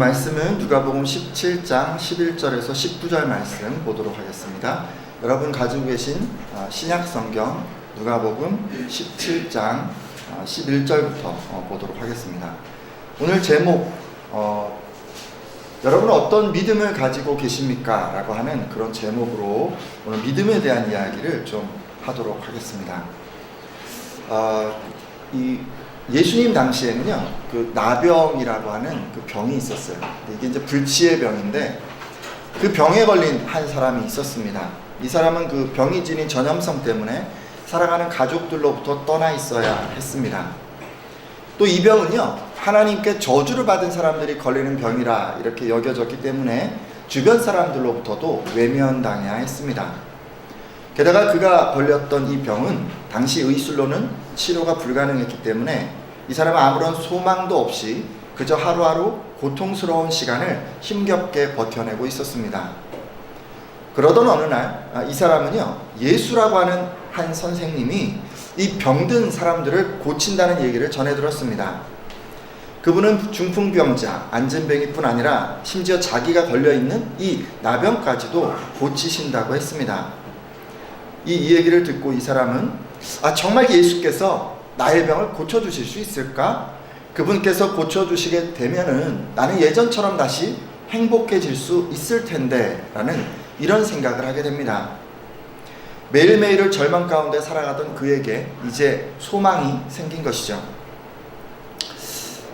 말씀은 누가복음 17장 11절에서 19절 말씀 보도록 하겠습니다. 여러분 가지고 계신 신약 성경 누가복음 17장 11절부터 보도록 하겠습니다. 오늘 제목 여러분은 어떤 믿음을 가지고 계십니까? 라고 하는 그런 제목으로 오늘 믿음에 대한 이야기를 좀 하도록 하겠습니다. 예수님 당시에는요, 그 나병이라고 하는 그 병이 있었어요. 이게 이제 불치의 병인데, 그 병에 걸린 한 사람이 있었습니다. 이 사람은 그 병이 지닌 전염성 때문에 살아가는 가족들로부터 떠나 있어야 했습니다. 또 이 병은요, 하나님께 저주를 받은 사람들이 걸리는 병이라 이렇게 여겨졌기 때문에 주변 사람들로부터도 외면당해야 했습니다. 게다가 그가 걸렸던 이 병은 당시 의술로는 치료가 불가능했기 때문에 이 사람은 아무런 소망도 없이 그저 하루하루 고통스러운 시간을 힘겹게 버텨내고 있었습니다. 그러던 어느 날 이 사람은요, 예수라고 하는 한 선생님이 이 병든 사람들을 고친다는 얘기를 전해 들었습니다. 그분은 중풍병자, 안진뱅이뿐 아니라 심지어 자기가 걸려있는 이 나병까지도 고치신다고 했습니다. 이 얘기를 듣고 이 사람은 정말 예수께서 나의 병을 고쳐주실 수 있을까? 그분께서 고쳐주시게 되면은 나는 예전처럼 다시 행복해질 수 있을 텐데 라는 이런 생각을 하게 됩니다. 매일매일을 절망 가운데 살아가던 그에게 이제 소망이 생긴 것이죠.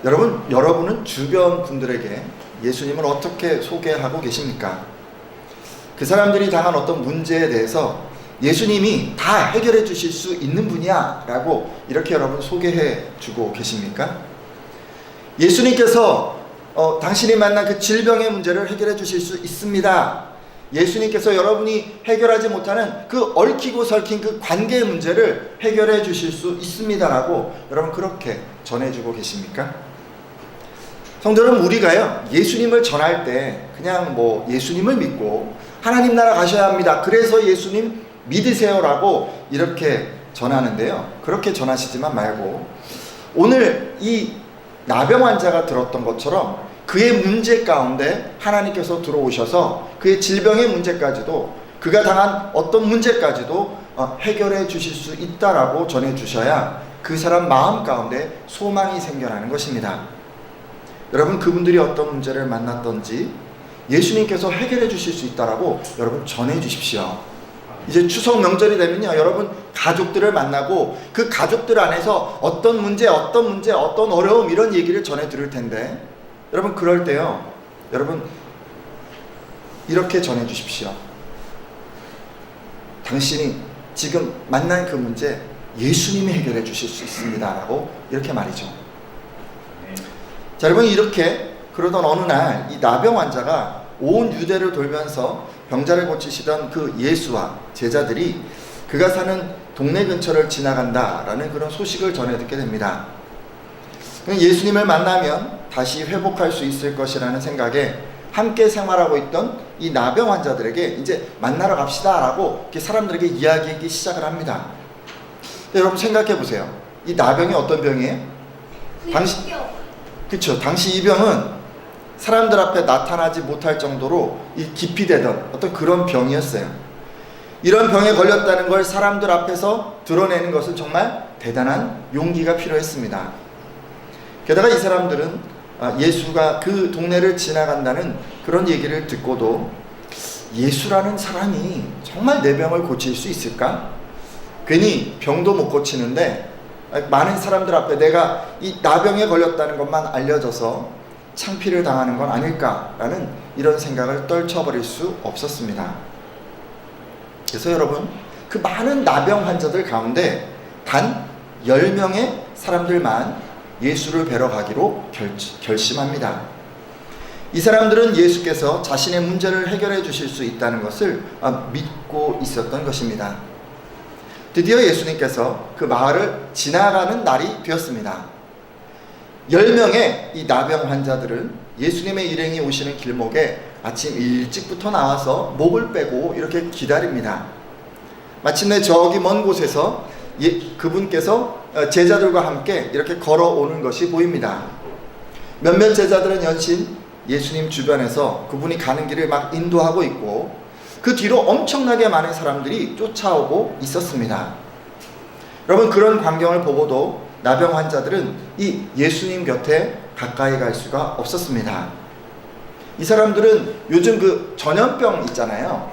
여러분은 주변 분들에게 예수님을 어떻게 소개하고 계십니까? 그 사람들이 당한 어떤 문제에 대해서 예수님이 다 해결해 주실 수 있는 분이야 라고 이렇게 여러분 소개해 주고 계십니까? 예수님께서 당신이 만난 그 질병의 문제를 해결해 주실 수 있습니다. 예수님께서 여러분이 해결하지 못하는 그 얽히고 설킨 그 관계의 문제를 해결해 주실 수 있습니다 라고 여러분 그렇게 전해주고 계십니까? 성도 여러분, 우리가요 예수님을 전할 때 그냥 예수님을 믿고 하나님 나라 가셔야 합니다, 그래서 예수님 믿으세요 라고 이렇게 전하는데요, 그렇게 전하시지만 말고 오늘 이 나병 환자가 들었던 것처럼 그의 문제 가운데 하나님께서 들어오셔서 그의 질병의 문제까지도, 그가 당한 어떤 문제까지도 해결해 주실 수 있다라고 전해 주셔야 그 사람 마음 가운데 소망이 생겨나는 것입니다. 여러분, 그분들이 어떤 문제를 만났던지 예수님께서 해결해 주실 수 있다라고 여러분 전해 주십시오. 이제 추석 명절이 되면요, 여러분 가족들을 만나고 그 가족들 안에서 어떤 문제, 어떤 어려움 이런 얘기를 전해 드릴 텐데, 여러분 그럴 때요, 여러분 이렇게 전해 주십시오. 당신이 지금 만난 그 문제 예수님이 해결해 주실 수 있습니다 라고 이렇게 말이죠. 자, 여러분 이렇게 그러던 어느 날 이 나병 환자가 온 유대를 돌면서 병자를 고치시던 그 예수와 제자들이 그가 사는 동네 근처를 지나간다라는 그런 소식을 전해 듣게 됩니다. 예수님을 만나면 다시 회복할 수 있을 것이라는 생각에 함께 생활하고 있던 이 나병 환자들에게 이제 만나러 갑시다 라고 이렇게 사람들에게 이야기하기 시작을 합니다. 여러분 생각해 보세요. 이 나병이 어떤 병이에요? 당시 이 병은 사람들 앞에 나타나지 못할 정도로 깊이 되던 어떤 그런 병이었어요. 이런 병에 걸렸다는 걸 사람들 앞에서 드러내는 것은 정말 대단한 용기가 필요했습니다. 게다가 이 사람들은 예수가 그 동네를 지나간다는 그런 얘기를 듣고도 예수라는 사람이 정말 내 병을 고칠 수 있을까? 괜히 병도 못 고치는데 많은 사람들 앞에 내가 이 나병에 걸렸다는 것만 알려져서 창피를 당하는 건 아닐까라는 이런 생각을 떨쳐버릴 수 없었습니다. 그래서 여러분, 그 많은 나병 환자들 가운데 단 10명의 사람들만 예수를 뵈러 가기로 결심합니다. 이 사람들은 예수께서 자신의 문제를 해결해 주실 수 있다는 것을 믿고 있었던 것입니다. 드디어 예수님께서 그 마을을 지나가는 날이 되었습니다. 10명의 이 나병 환자들은 예수님의 일행이 오시는 길목에 아침 일찍부터 나와서 목을 빼고 이렇게 기다립니다. 마침내 저기 먼 곳에서 그분께서 제자들과 함께 이렇게 걸어오는 것이 보입니다. 몇몇 제자들은 연신 예수님 주변에서 그분이 가는 길을 막 인도하고 있고 그 뒤로 엄청나게 많은 사람들이 쫓아오고 있었습니다. 여러분, 그런 광경을 보고도 나병 환자들은 이 예수님 곁에 가까이 갈 수가 없었습니다. 이 사람들은 요즘 그 전염병 있잖아요.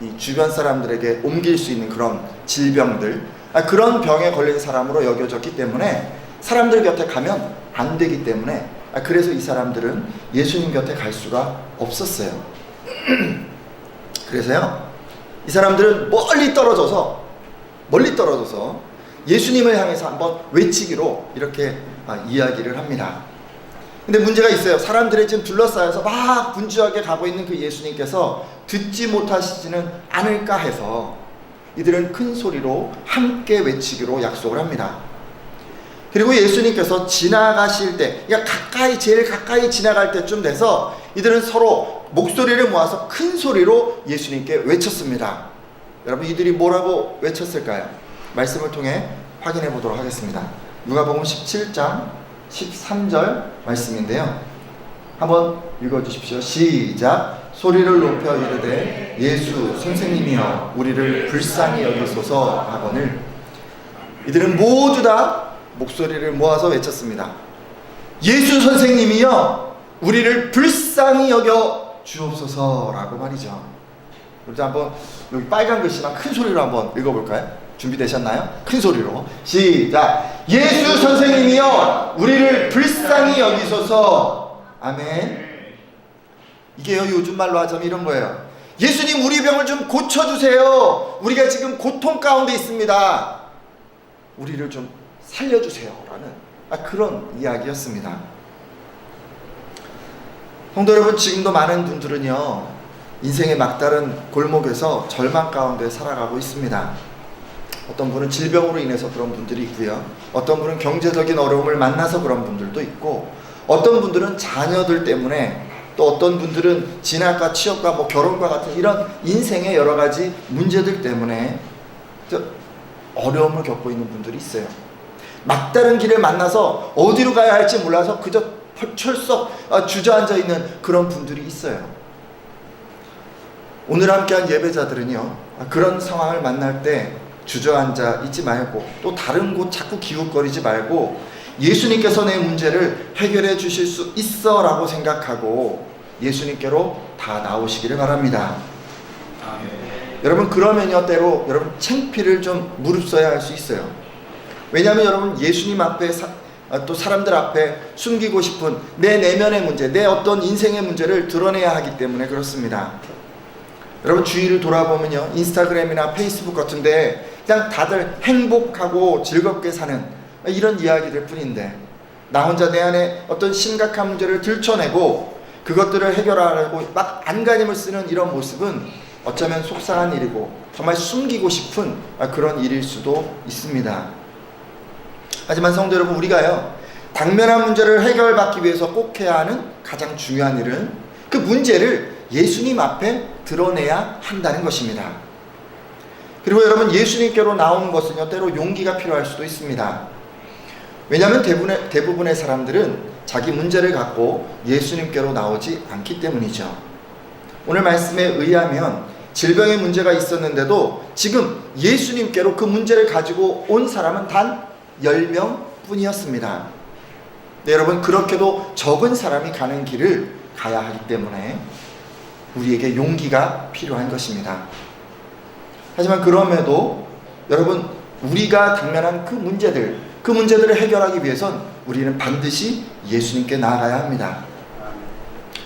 이 주변 사람들에게 옮길 수 있는 그런 질병들, 그런 병에 걸린 사람으로 여겨졌기 때문에 사람들 곁에 가면 안 되기 때문에 그래서 이 사람들은 예수님 곁에 갈 수가 없었어요. 그래서요, 이 사람들은 멀리 떨어져서 예수님을 향해서 한번 외치기로 이렇게 이야기를 합니다. 근데 문제가 있어요. 사람들이 지금 둘러싸여서 막 분주하게 가고 있는 그 예수님께서 듣지 못하시지는 않을까 해서 이들은 큰 소리로 함께 외치기로 약속을 합니다. 그리고 예수님께서 지나가실 때, 그러니까 제일 가까이 지나갈 때쯤 돼서 이들은 서로 목소리를 모아서 큰 소리로 예수님께 외쳤습니다. 여러분, 이들이 뭐라고 외쳤을까요? 말씀을 통해 확인해 보도록 하겠습니다. 누가복음 17장 13절 말씀인데요. 한번 읽어주십시오. 시작. 소리를 높여 이르되 예수 선생님이여 우리를 불쌍히 여기소서 하거늘. 이들은 모두 다 목소리를 모아서 외쳤습니다. 예수 선생님이여 우리를 불쌍히 여겨 주옵소서라고 말이죠. 우리 한번 여기 빨간 글씨만 큰 소리로 한번 읽어볼까요? 준비되셨나요? 큰 소리로 시작. 예수 선생님이여 우리를 불쌍히 여기소서. 아멘. 이게요, 요즘 말로 하자면 이런 거예요. 예수님, 우리 병을 좀 고쳐주세요. 우리가 지금 고통 가운데 있습니다. 우리를 좀 살려주세요 라는 그런 이야기였습니다. 성도 여러분, 지금도 많은 분들은요, 인생의 막다른 골목에서 절망 가운데 살아가고 있습니다. 어떤 분은 질병으로 인해서 그런 분들이 있고요, 어떤 분은 경제적인 어려움을 만나서 그런 분들도 있고, 어떤 분들은 자녀들 때문에, 또 어떤 분들은 진학과 취업과 결혼과 같은 이런 인생의 여러 가지 문제들 때문에 어려움을 겪고 있는 분들이 있어요. 막다른 길을 만나서 어디로 가야 할지 몰라서 그저 철썩 주저앉아 있는 그런 분들이 있어요. 오늘 함께한 예배자들은요, 그런 상황을 만날 때 주저앉아 있지 말고 또 다른 곳 자꾸 기웃거리지 말고 예수님께서 내 문제를 해결해 주실 수 있어 라고 생각하고 예수님께로 다 나오시기를 바랍니다. 여러분, 그러면요, 때로 여러분 창피를 좀 무릅써야 할 수 있어요. 왜냐하면 여러분, 예수님 앞에 또 사람들 앞에 숨기고 싶은 내 내면의 문제, 내 어떤 인생의 문제를 드러내야 하기 때문에 그렇습니다. 여러분, 주위를 돌아보면요, 인스타그램이나 페이스북 같은데 그냥 다들 행복하고 즐겁게 사는 이런 이야기들 뿐인데, 나 혼자 내 안에 어떤 심각한 문제를 들춰내고 그것들을 해결하려고 막 안간힘을 쓰는 이런 모습은 어쩌면 속상한 일이고 정말 숨기고 싶은 그런 일일 수도 있습니다. 하지만 성도 여러분, 우리가요, 당면한 문제를 해결받기 위해서 꼭 해야 하는 가장 중요한 일은 그 문제를 예수님 앞에 드러내야 한다는 것입니다. 그리고 여러분, 예수님께로 나오는 것은요, 때로 용기가 필요할 수도 있습니다. 왜냐하면 대부분의 사람들은 자기 문제를 갖고 예수님께로 나오지 않기 때문이죠. 오늘 말씀에 의하면 질병의 문제가 있었는데도 지금 예수님께로 그 문제를 가지고 온 사람은 단 10명 뿐이었습니다. 네, 여러분, 그렇게도 적은 사람이 가는 길을 가야 하기 때문에 우리에게 용기가 필요한 것입니다. 하지만 그럼에도 여러분, 우리가 당면한 그 문제들을 해결하기 위해선 우리는 반드시 예수님께 나아가야 합니다.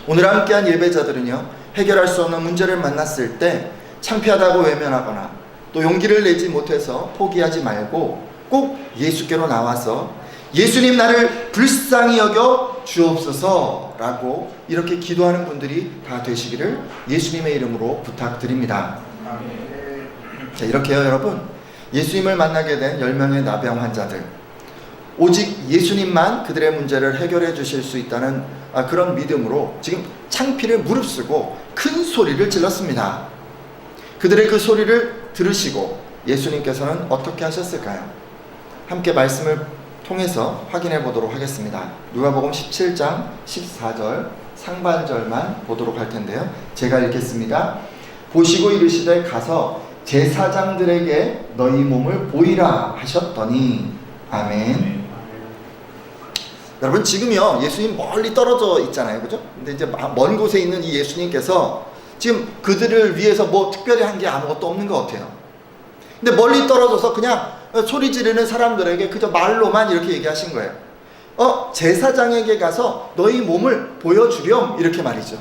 오늘 함께한 예배자들은요, 해결할 수 없는 문제를 만났을 때 창피하다고 외면하거나 또 용기를 내지 못해서 포기하지 말고 꼭 예수께로 나와서 예수님, 나를 불쌍히 여겨 주옵소서 라고 이렇게 기도하는 분들이 다 되시기를 예수님의 이름으로 부탁드립니다. 자, 이렇게요, 여러분, 예수님을 만나게 된 10명의 나병 환자들, 오직 예수님만 그들의 문제를 해결해 주실 수 있다는 그런 믿음으로 지금 창피를 무릅쓰고 큰 소리를 질렀습니다. 그들의 그 소리를 들으시고 예수님께서는 어떻게 하셨을까요? 함께 말씀을 통해서 확인해 보도록 하겠습니다. 누가복음 17장 14절 상반절만 보도록 할 텐데요. 제가 읽겠습니다. 보시고 이르시되 가서 제사장들에게 너희 몸을 보이라 하셨더니 아멘. 여러분 지금요 예수님 멀리 떨어져 있잖아요, 그죠? 근데 이제 먼 곳에 있는 이 예수님께서 지금 그들을 위해서 뭐 특별히 한 게 아무것도 없는 것 같아요. 근데 멀리 떨어져서 그냥 소리 지르는 사람들에게 그저 말로만 이렇게 얘기하신 거예요. 제사장에게 가서 너희 몸을 보여주렴, 이렇게 말이죠.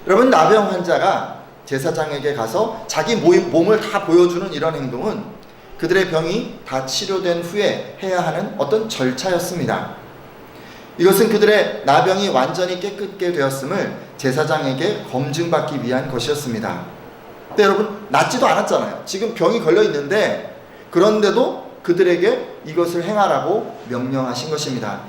여러분 나병 환자가 제사장에게 가서 자기 몸을 다 보여주는 이런 행동은 그들의 병이 다 치료된 후에 해야 하는 어떤 절차였습니다. 이것은 그들의 나병이 완전히 깨끗게 되었음을 제사장에게 검증받기 위한 것이었습니다. 근데 여러분 낫지도 않았잖아요. 지금 병이 걸려 있는데 그런데도 그들에게 이것을 행하라고 명령하신 것입니다.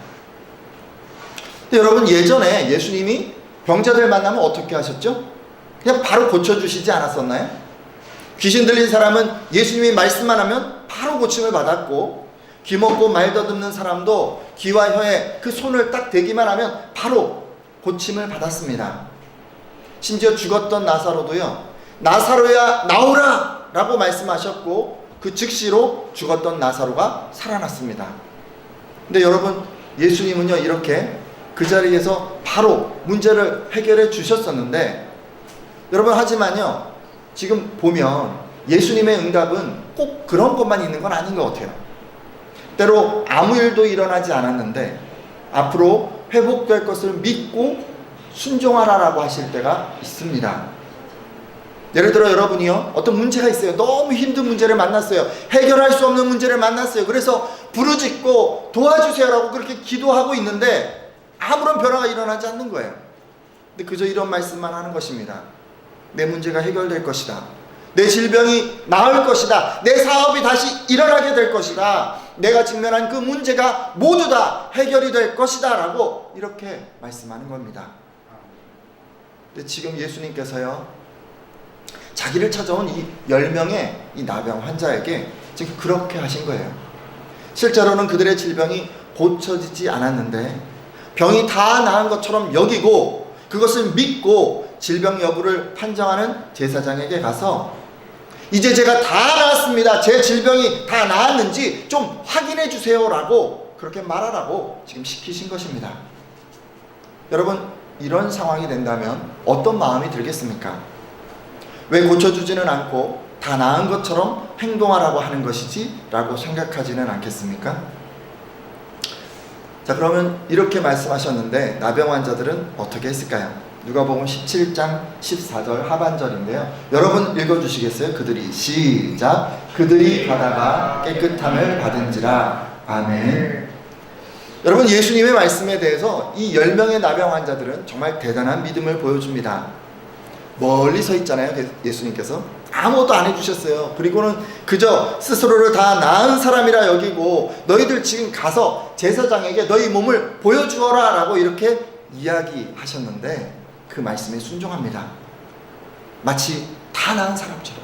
근데 여러분 예전에 예수님이 병자들 만나면 어떻게 하셨죠? 그냥 바로 고쳐주시지 않았었나요? 귀신 들린 사람은 예수님이 말씀만 하면 바로 고침을 받았고, 귀 먹고 말 더듬는 사람도 귀와 혀에 그 손을 딱 대기만 하면 바로 고침을 받았습니다. 심지어 죽었던 나사로도요, 나사로야 나오라 라고 말씀하셨고 그 즉시로 죽었던 나사로가 살아났습니다. 근데 여러분 예수님은요 이렇게 그 자리에서 바로 문제를 해결해 주셨었는데, 여러분 하지만요 지금 보면 예수님의 응답은 꼭 그런 것만 있는 건 아닌 것 같아요. 때로 아무 일도 일어나지 않았는데 앞으로 회복될 것을 믿고 순종하라라고 하실 때가 있습니다. 예를 들어 여러분이요 어떤 문제가 있어요. 너무 힘든 문제를 만났어요. 해결할 수 없는 문제를 만났어요. 그래서 부르짖고 도와주세요라고 그렇게 기도하고 있는데 아무런 변화가 일어나지 않는 거예요. 근데 그저 이런 말씀만 하는 것입니다. 내 문제가 해결될 것이다. 내 질병이 나을 것이다. 내 사업이 다시 일어나게 될 것이다. 내가 직면한 그 문제가 모두 다 해결이 될 것이다 라고 이렇게 말씀하는 겁니다. 근데 지금 예수님께서요 자기를 찾아온 이 10명의 이 나병 환자에게 지금 그렇게 하신 거예요. 실제로는 그들의 질병이 고쳐지지 않았는데 병이 다 나은 것처럼 여기고 그것을 믿고 질병 여부를 판정하는 제사장에게 가서 이제 제가 다 나았습니다. 제 질병이 다 나았는지 좀 확인해 주세요 라고 그렇게 말하라고 지금 시키신 것입니다. 여러분 이런 상황이 된다면 어떤 마음이 들겠습니까? 왜 고쳐주지는 않고 다 나은 것처럼 행동하라고 하는 것이지? 라고 생각하지는 않겠습니까? 자, 그러면 이렇게 말씀하셨는데 나병 환자들은 어떻게 했을까요? 누가복음 17장 14절 하반절인데요. 여러분 읽어주시겠어요? 그들이 시작. 그들이 가다가 깨끗함을 받은지라. 아멘. 여러분 예수님의 말씀에 대해서 이 10명의 나병 환자들은 정말 대단한 믿음을 보여줍니다. 멀리 서 있잖아요. 예수님께서 아무것도 안 해주셨어요. 그리고는 그저 스스로를 다 나은 사람이라 여기고 너희들 지금 가서 제사장에게 너희 몸을 보여주어라 라고 이렇게 이야기하셨는데 그 말씀에 순종합니다. 마치 다 나은 사람처럼,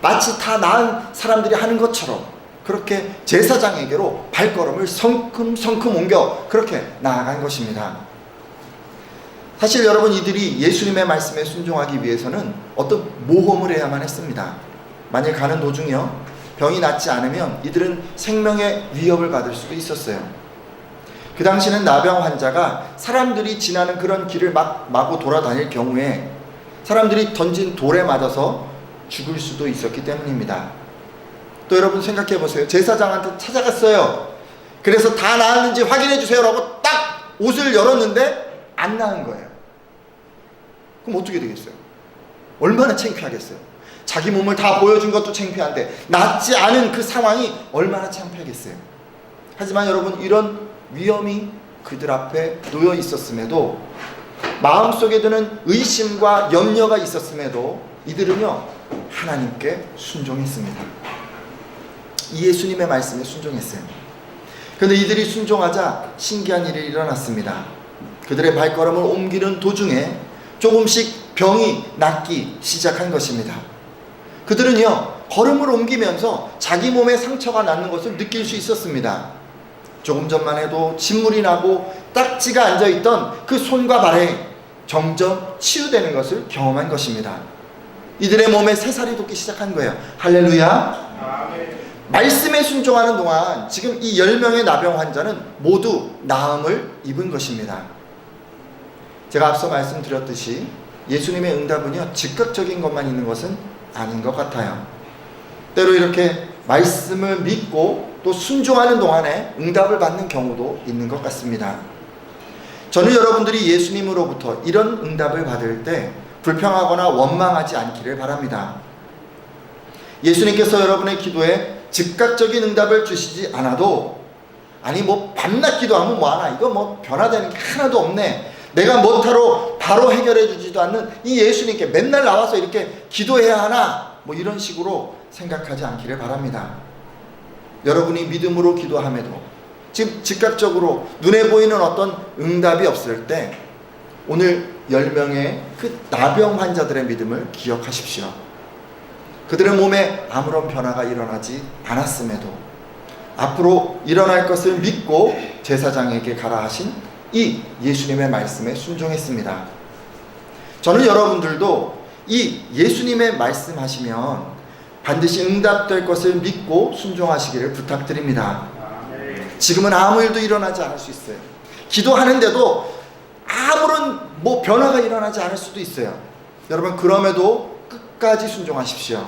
마치 다 나은 사람들이 하는 것처럼 그렇게 제사장에게로 발걸음을 성큼 옮겨 그렇게 나아간 것입니다. 사실 여러분 이들이 예수님의 말씀에 순종하기 위해서는 어떤 모험을 해야만 했습니다. 만일 가는 도중이요 병이 낫지 않으면 이들은 생명의 위협을 받을 수도 있었어요. 그 당시는 나병 환자가 사람들이 지나는 그런 길을 마구 돌아다닐 경우에 사람들이 던진 돌에 맞아서 죽을 수도 있었기 때문입니다. 또 여러분 생각해 보세요. 제사장한테 찾아갔어요. 그래서 다 나았는지 확인해 주세요라고 딱 옷을 열었는데 안 나은 거예요. 그럼 어떻게 되겠어요? 얼마나 창피하겠어요. 자기 몸을 다 보여준 것도 창피한데 낫지 않은 그 상황이 얼마나 창피하겠어요. 하지만 여러분 이런 위험이 그들 앞에 놓여 있었음에도, 마음속에 드는 의심과 염려가 있었음에도 이들은요 하나님께 순종했습니다. 이 예수님의 말씀에 순종했어요. 그런데 이들이 순종하자 신기한 일이 일어났습니다. 그들의 발걸음을 옮기는 도중에 조금씩 병이 낫기 시작한 것입니다. 그들은요 걸음을 옮기면서 자기 몸에 상처가 낫는 것을 느낄 수 있었습니다. 조금 전만 해도 진물이 나고 딱지가 앉아있던 그 손과 발에 점점 치유되는 것을 경험한 것입니다. 이들의 몸에 새살이 돋기 시작한 거예요. 할렐루야. 아멘. 말씀에 순종하는 동안 지금 이 10명의 나병 환자는 모두 나음을 입은 것입니다. 제가 앞서 말씀드렸듯이 예수님의 응답은요, 즉각적인 것만 있는 것은 아닌 것 같아요. 때로 이렇게 말씀을 믿고 또 순종하는 동안에 응답을 받는 경우도 있는 것 같습니다. 저는 여러분들이 예수님으로부터 이런 응답을 받을 때 불평하거나 원망하지 않기를 바랍니다. 예수님께서 여러분의 기도에 즉각적인 응답을 주시지 않아도, 아니 뭐 밤낮 기도하면 뭐하나, 이거 뭐 변화되는 게 하나도 없네, 내가 못하러 바로 해결해 주지도 않는 이 예수님께 맨날 나와서 이렇게 기도해야 하나, 뭐 이런 식으로 생각하지 않기를 바랍니다. 여러분이 믿음으로 기도함에도 지금 즉각적으로 눈에 보이는 어떤 응답이 없을 때 오늘 10명의 그 나병 환자들의 믿음을 기억하십시오. 그들의 몸에 아무런 변화가 일어나지 않았음에도 앞으로 일어날 것을 믿고 제사장에게 가라 하신 이 예수님의 말씀에 순종했습니다. 저는 여러분들도 이 예수님의 말씀하시면 반드시 응답될 것을 믿고 순종하시기를 부탁드립니다. 지금은 아무 일도 일어나지 않을 수 있어요. 기도하는데도 아무런 뭐 변화가 일어나지 않을 수도 있어요. 여러분, 그럼에도 끝까지 순종하십시오.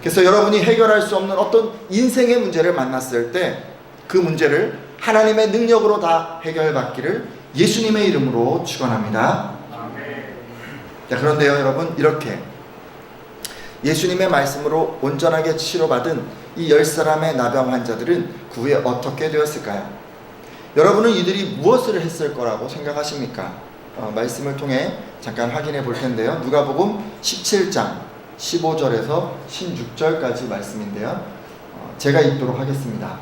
그래서 여러분이 해결할 수 없는 어떤 인생의 문제를 만났을 때 그 문제를 하나님의 능력으로 다 해결받기를 예수님의 이름으로 축원합니다. 자, 그런데요 여러분, 이렇게 예수님의 말씀으로 온전하게 치료받은 이 10사람의 나병 환자들은 그 후에 어떻게 되었을까요? 여러분은 이들이 무엇을 했을 거라고 생각하십니까? 말씀을 통해 잠깐 확인해 볼 텐데요. 누가복음 17장 15절에서 16절까지 말씀인데요. 제가 읽도록 하겠습니다.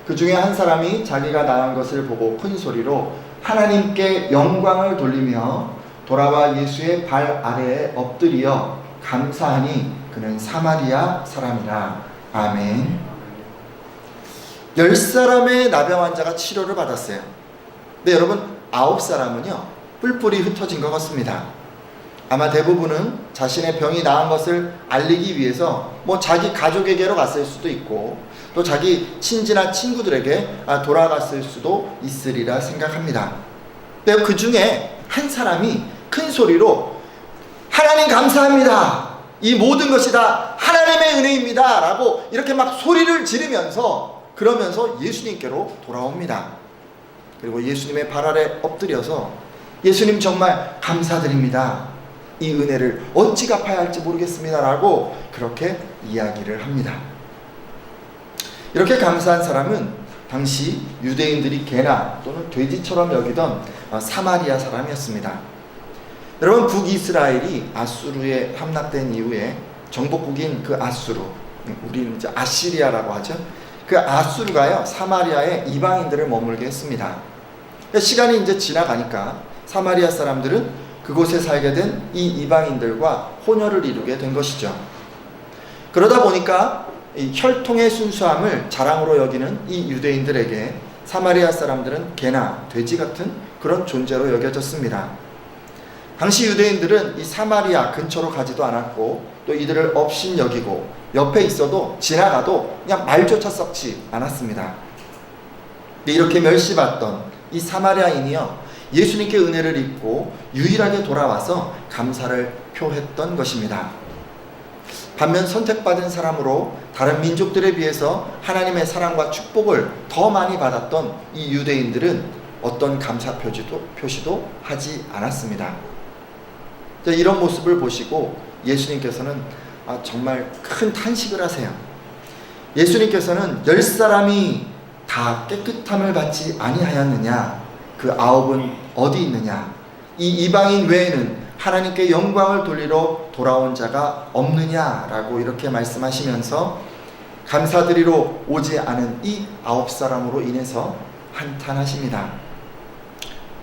그 중에 한 사람이 자기가 나은 것을 보고 큰 소리로 하나님께 영광을 돌리며 돌아와 예수의 발 아래에 엎드려 감사하니 그는 사마리아 사람이라. 아멘. 10사람의 나병 환자가 치료를 받았어요. 근데 여러분, 9사람은요 뿔뿔이 흩어진 것 같습니다. 아마 대부분은 자신의 병이 나은 것을 알리기 위해서 뭐 자기 가족에게로 갔을 수도 있고 또 자기 친지나 친구들에게 돌아갔을 수도 있으리라 생각합니다. 근데 그 중에 한 사람이 큰 소리로 하나님 감사합니다, 이 모든 것이 다 하나님의 은혜입니다 라고 이렇게 막 소리를 지르면서 그러면서 예수님께로 돌아옵니다. 그리고 예수님의 발 아래 엎드려서 예수님 정말 감사드립니다, 이 은혜를 어찌 갚아야 할지 모르겠습니다 라고 그렇게 이야기를 합니다. 이렇게 감사한 사람은 당시 유대인들이 개나 또는 돼지처럼 여기던 사마리아 사람이었습니다. 여러분, 북이스라엘이 아수르에 함락된 이후에 정복국인 그 아수르, 우리는 이제 아시리아라고 하죠. 그 아수르가요 사마리아에 이방인들을 머물게 했습니다. 시간이 이제 지나가니까 사마리아 사람들은 그곳에 살게 된 이 이방인들과 혼혈을 이루게 된 것이죠. 그러다 보니까 이 혈통의 순수함을 자랑으로 여기는 이 유대인들에게 사마리아 사람들은 개나 돼지 같은 그런 존재로 여겨졌습니다. 당시 유대인들은 이 사마리아 근처로 가지도 않았고 또 이들을 업신 여기고 옆에 있어도 지나가도 그냥 말조차 썩지 않았습니다. 이렇게 멸시받던 이 사마리아인이요 예수님께 은혜를 입고 유일하게 돌아와서 감사를 표했던 것입니다. 반면 선택받은 사람으로 다른 민족들에 비해서 하나님의 사랑과 축복을 더 많이 받았던 이 유대인들은 어떤 감사 표시도 하지 않았습니다. 이런 모습을 보시고 예수님께서는 정말 큰 탄식을 하세요. 예수님께서는 10사람이 다 깨끗함을 받지 아니하였느냐, 그 9은 어디 있느냐, 이 이방인 외에는 하나님께 영광을 돌리러 돌아온 자가 없느냐라고 이렇게 말씀하시면서 감사드리러 오지 않은 이 9사람으로 인해서 한탄하십니다.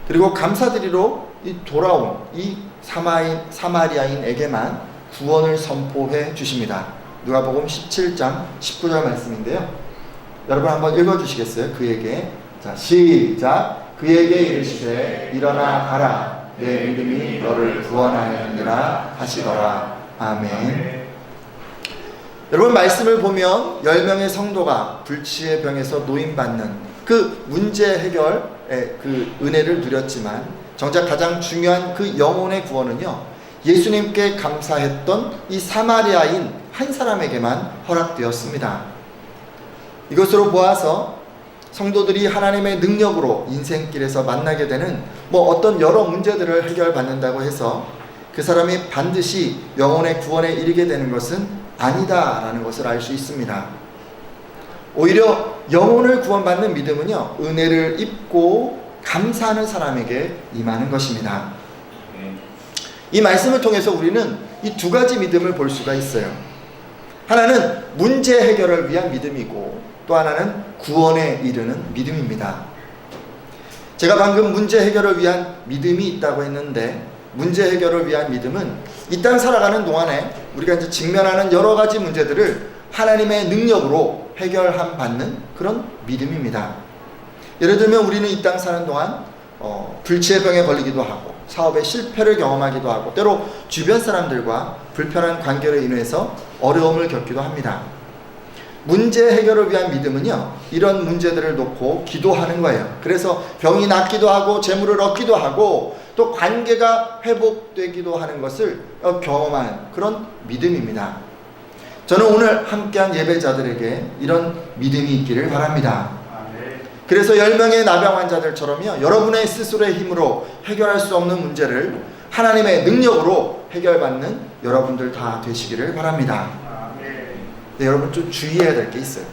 그리고 감사드리러 돌아온 이 사마리아인에게만 구원을 선포해 주십니다. 누가복음 17장 19절 말씀인데요. 여러분 한번 읽어주시겠어요? 그에게. 자, 시작. 그에게 이르시되 일어나 가라 내 믿음이 너를 구원하였느니라 하시더라. 아멘. 여러분, 말씀을 보면 10명의 성도가 불치의 병에서 노임받는 그 문제 해결의 그 은혜를 누렸지만 정작 가장 중요한 그 영혼의 구원은요, 예수님께 감사했던 이 사마리아인 한 사람에게만 허락되었습니다. 이것으로 보아서 성도들이 하나님의 능력으로 인생길에서 만나게 되는 어떤 여러 문제들을 해결받는다고 해서 그 사람이 반드시 영혼의 구원에 이르게 되는 것은 아니다라는 것을 알 수 있습니다. 오히려 영혼을 구원받는 믿음은요, 은혜를 입고 감사하는 사람에게 임하는 것입니다. 이 말씀을 통해서 우리는 이 두 가지 믿음을 볼 수가 있어요. 하나는 문제 해결을 위한 믿음이고 또 하나는 구원에 이르는 믿음입니다. 제가 방금 문제 해결을 위한 믿음이 있다고 했는데, 문제 해결을 위한 믿음은 이 땅 살아가는 동안에 우리가 이제 직면하는 여러 가지 문제들을 하나님의 능력으로 해결함 받는 그런 믿음입니다. 예를 들면 우리는 이 땅 사는 동안 불치의 병에 걸리기도 하고 사업의 실패를 경험하기도 하고 때로 주변 사람들과 불편한 관계로 인해서 어려움을 겪기도 합니다. 문제 해결을 위한 믿음은요, 이런 문제들을 놓고 기도하는 거예요. 그래서 병이 낫기도 하고 재물을 얻기도 하고 또 관계가 회복되기도 하는 것을 경험한 그런 믿음입니다. 저는 오늘 함께한 예배자들에게 이런 믿음이 있기를 바랍니다. 그래서 10명의 나병 환자들처럼요, 여러분의 스스로의 힘으로 해결할 수 없는 문제를 하나님의 능력으로 해결받는 여러분들 다 되시기를 바랍니다. 네, 여러분 좀 주의해야 될 게 있어요.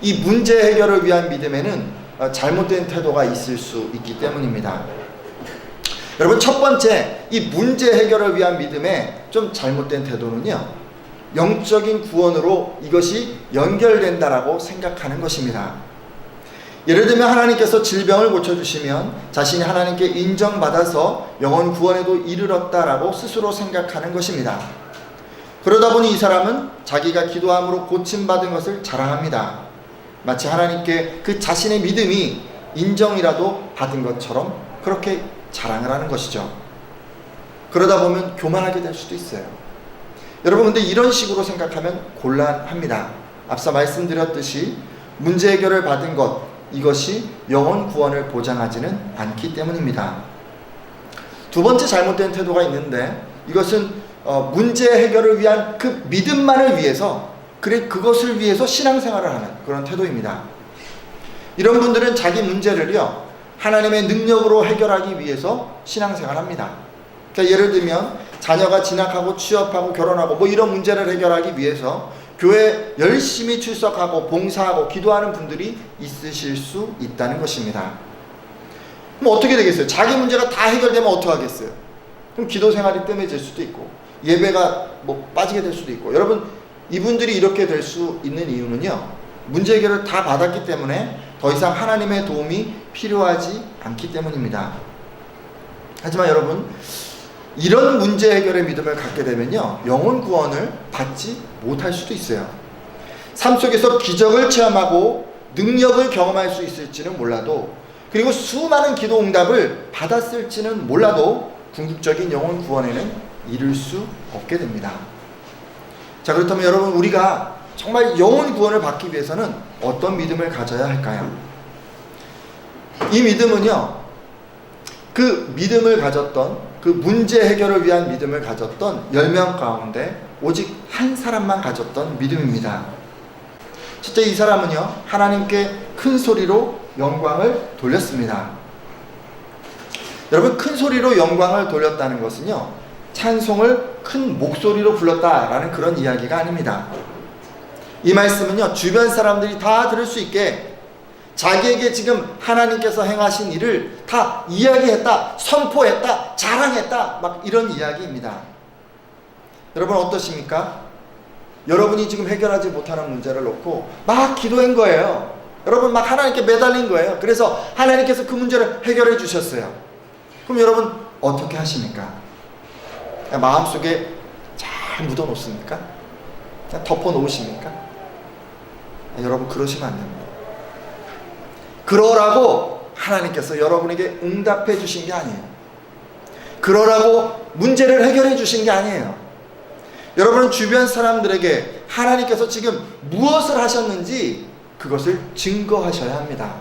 이 문제 해결을 위한 믿음에는 잘못된 태도가 있을 수 있기 때문입니다. 여러분, 첫 번째, 이 문제 해결을 위한 믿음의 좀 잘못된 태도는요, 영적인 구원으로 이것이 연결된다라고 생각하는 것입니다. 예를 들면 하나님께서 질병을 고쳐주시면 자신이 하나님께 인정받아서 영혼 구원에도 이르렀다라고 스스로 생각하는 것입니다. 그러다 보니 이 사람은 자기가 기도함으로 고침받은 것을 자랑합니다. 마치 하나님께 그 자신의 믿음이 인정이라도 받은 것처럼 그렇게 자랑을 하는 것이죠. 그러다 보면 교만하게 될 수도 있어요. 여러분, 근데 이런 식으로 생각하면 곤란합니다. 앞서 말씀드렸듯이 문제 해결을 받은 것, 이것이 영혼 구원을 보장하지는 않기 때문입니다. 두 번째 잘못된 태도가 있는데, 이것은 문제 해결을 위한 그 믿음만을 위해서, 그것을 위해서 신앙생활을 하는 그런 태도입니다. 이런 분들은 자기 문제를요, 하나님의 능력으로 해결하기 위해서 신앙생활을 합니다. 그러니까 예를 들면 자녀가 진학하고 취업하고 결혼하고 이런 문제를 해결하기 위해서 교회 열심히 출석하고 봉사하고 기도하는 분들이 있으실 수 있다는 것입니다. 그럼 어떻게 되겠어요? 자기 문제가 다 해결되면 어떡하겠어요? 그럼 기도 생활이 뜸해질 수도 있고 예배가 빠지게 될 수도 있고. 여러분, 이분들이 이렇게 될 수 있는 이유는요, 문제 해결을 다 받았기 때문에 더 이상 하나님의 도움이 필요하지 않기 때문입니다. 하지만 여러분, 이런 문제 해결의 믿음을 갖게 되면요, 영혼 구원을 받지 못할 수도 있어요. 삶 속에서 기적을 체험하고 능력을 경험할 수 있을지는 몰라도, 그리고 수많은 기도 응답을 받았을지는 몰라도 궁극적인 영혼 구원에는 이를 수 없게 됩니다. 자, 그렇다면 여러분, 우리가 정말 영혼 구원을 받기 위해서는 어떤 믿음을 가져야 할까요? 이 믿음은요, 그 믿음을 가졌던, 그 문제 해결을 위한 믿음을 가졌던 10명 가운데 오직 한 사람만 가졌던 믿음입니다. 첫째, 이 사람은요, 하나님께 큰 소리로 영광을 돌렸습니다. 여러분, 큰 소리로 영광을 돌렸다는 것은요, 찬송을 큰 목소리로 불렀다라는 그런 이야기가 아닙니다. 이 말씀은요, 주변 사람들이 다 들을 수 있게 자기에게 지금 하나님께서 행하신 일을 다 이야기했다, 선포했다, 자랑했다, 이런 이야기입니다. 여러분, 어떠십니까? 여러분이 지금 해결하지 못하는 문제를 놓고 막 기도한 거예요. 여러분, 막 하나님께 매달린 거예요. 그래서 하나님께서 그 문제를 해결해 주셨어요. 그럼 여러분 어떻게 하십니까? 마음속에 잘 묻어 놓습니까? 덮어 놓으십니까? 여러분, 그러시면 안 됩니다. 그러라고 하나님께서 여러분에게 응답해 주신 게 아니에요. 그러라고 문제를 해결해 주신 게 아니에요. 여러분은 주변 사람들에게 하나님께서 지금 무엇을 하셨는지 그것을 증거하셔야 합니다.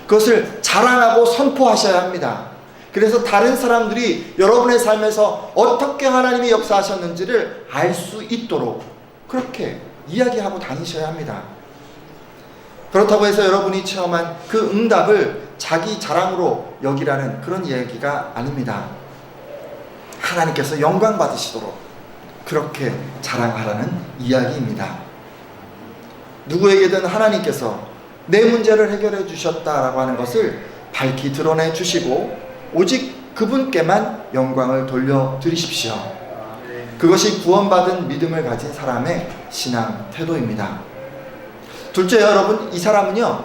그것을 자랑하고 선포하셔야 합니다. 그래서 다른 사람들이 여러분의 삶에서 어떻게 하나님이 역사하셨는지를 알 수 있도록 그렇게 이야기하고 다니셔야 합니다. 그렇다고 해서 여러분이 체험한 그 응답을 자기 자랑으로 여기라는 그런 얘기가 아닙니다. 하나님께서 영광 받으시도록 그렇게 자랑하라는 이야기입니다. 누구에게든 하나님께서 내 문제를 해결해 주셨다라고 하는 것을 밝히 드러내 주시고 오직 그분께만 영광을 돌려드리십시오. 그것이 구원받은 믿음을 가진 사람의 신앙 태도입니다. 둘째, 여러분, 이 사람은요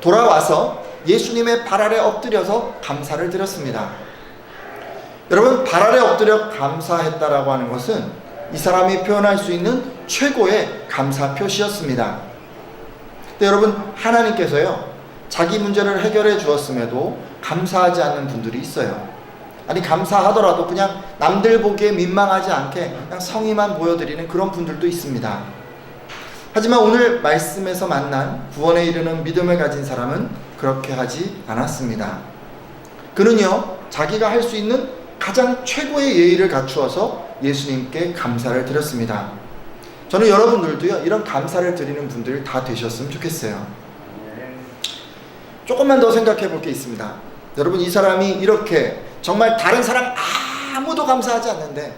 돌아와서 예수님의 발 아래 엎드려서 감사를 드렸습니다. 여러분, 발 아래 엎드려 감사했다라고 하는 것은 이 사람이 표현할 수 있는 최고의 감사 표시였습니다. 근데 여러분, 하나님께서요 자기 문제를 해결해 주었음에도 감사하지 않는 분들이 있어요. 아니, 감사하더라도 그냥 남들 보기에 민망하지 않게 그냥 성의만 보여드리는 그런 분들도 있습니다. 하지만 오늘 말씀에서 만난 구원에 이르는 믿음을 가진 사람은 그렇게 하지 않았습니다. 그는요 자기가 할 수 있는 가장 최고의 예의를 갖추어서 예수님께 감사를 드렸습니다. 저는 여러분들도요 이런 감사를 드리는 분들 다 되셨으면 좋겠어요. 조금만 더 생각해 볼 게 있습니다. 여러분, 이 사람이 이렇게 정말 다른 사람 아무도 감사하지 않는데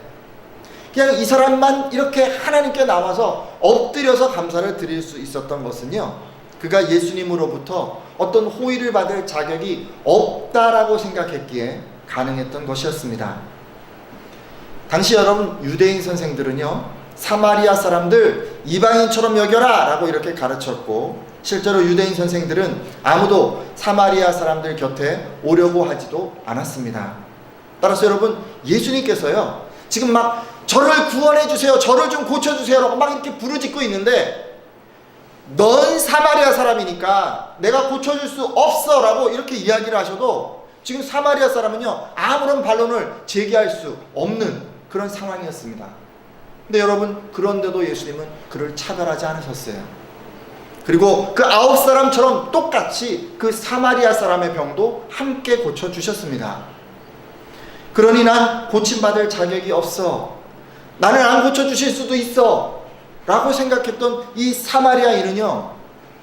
그냥 이 사람만 이렇게 하나님께 나와서 엎드려서 감사를 드릴 수 있었던 것은요 그가 예수님으로부터 어떤 호의를 받을 자격이 없다라고 생각했기에 가능했던 것이었습니다. 당시 여러분, 유대인 선생들은요 사마리아 사람들 이방인처럼 여겨라 라고 이렇게 가르쳤고, 실제로 유대인 선생들은 아무도 사마리아 사람들 곁에 오려고 하지도 않았습니다. 따라서 여러분, 예수님께서요 지금 막 저를 구원해 주세요, 저를 좀 고쳐 주세요 라고 막 이렇게 부르짖고 있는데, 넌 사마리아 사람이니까 내가 고쳐줄 수 없어 라고 이렇게 이야기를 하셔도 지금 사마리아 사람은요 아무런 반론을 제기할 수 없는 그런 상황이었습니다. 근데 여러분, 그런데도 예수님은 그를 차별하지 않으셨어요. 그리고 그 9사람처럼 똑같이 그 사마리아 사람의 병도 함께 고쳐주셨습니다. 그러니 난 고침받을 자격이 없어, 나는 안 고쳐주실 수도 있어 라고 생각했던 이 사마리아인은요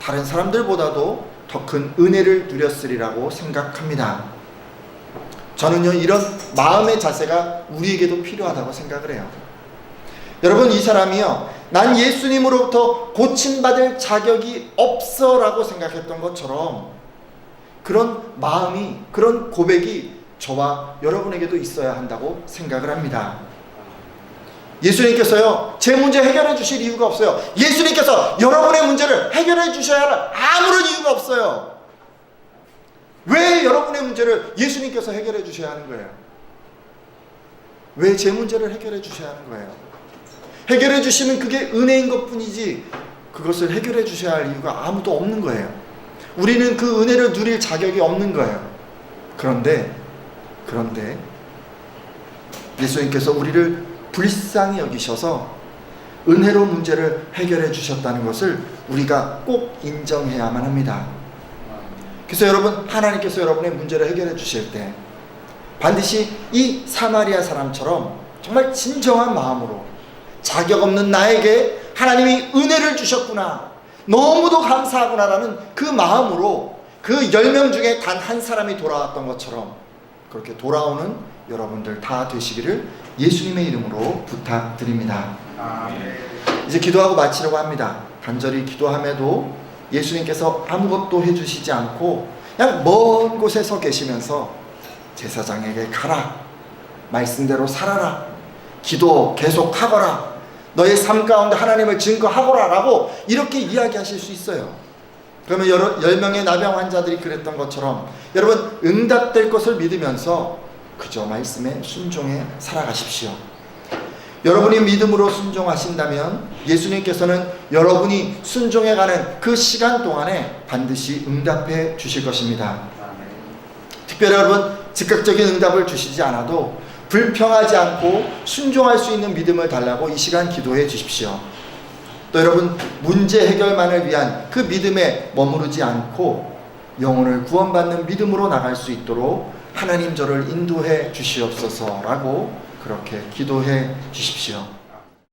다른 사람들보다도 더 큰 은혜를 누렸으리라고 생각합니다. 저는요 이런 마음의 자세가 우리에게도 필요하다고 생각을 해요. 여러분, 이 사람이요 난 예수님으로부터 고침받을 자격이 없어 라고 생각했던 것처럼 그런 마음이, 그런 고백이 저와 여러분에게도 있어야 한다고 생각을 합니다. 예수님께서요 제 문제 해결해 주실 이유가 없어요. 예수님께서 여러분의 문제를 해결해 주셔야 할 아무런 이유가 없어요. 왜 여러분의 문제를 예수님께서 해결해 주셔야 하는 거예요? 왜 제 문제를 해결해 주셔야 하는 거예요? 해결해 주시면 그게 은혜인 것 뿐이지 그것을 해결해 주셔야 할 이유가 아무도 없는 거예요. 우리는 그 은혜를 누릴 자격이 없는 거예요. 그런데 예수님께서 우리를 불쌍히 여기셔서 은혜로 문제를 해결해 주셨다는 것을 우리가 꼭 인정해야만 합니다. 그래서 여러분, 하나님께서 여러분의 문제를 해결해 주실 때 반드시 이 사마리아 사람처럼 정말 진정한 마음으로 자격 없는 나에게 하나님이 은혜를 주셨구나, 너무도 감사하구나라는 그 마음으로 그 10명 중에 단 한 사람이 돌아왔던 것처럼 그렇게 돌아오는 여러분들 다 되시기를 예수님의 이름으로 부탁드립니다. 이제 기도하고 마치려고 합니다. 간절히 기도함에도 예수님께서 아무것도 해주시지 않고 그냥 먼 곳에 서 계시면서 제사장에게 가라, 말씀대로 살아라, 기도 계속하거라, 너의 삶 가운데 하나님을 증거하거라 라고 이렇게 이야기하실 수 있어요. 그러면 10명의 나병 환자들이 그랬던 것처럼 여러분, 응답될 것을 믿으면서 그저 말씀에 순종해 살아가십시오. 여러분이 믿음으로 순종하신다면 예수님께서는 여러분이 순종해가는 그 시간 동안에 반드시 응답해 주실 것입니다. 특별히 여러분 즉각적인 응답을 주시지 않아도 불평하지 않고 순종할 수 있는 믿음을 달라고 이 시간 기도해 주십시오. 또 여러분 문제 해결만을 위한 그 믿음에 머무르지 않고 영혼을 구원받는 믿음으로 나갈 수 있도록 하나님 저를 인도해 주시옵소서라고 그렇게 기도해 주십시오.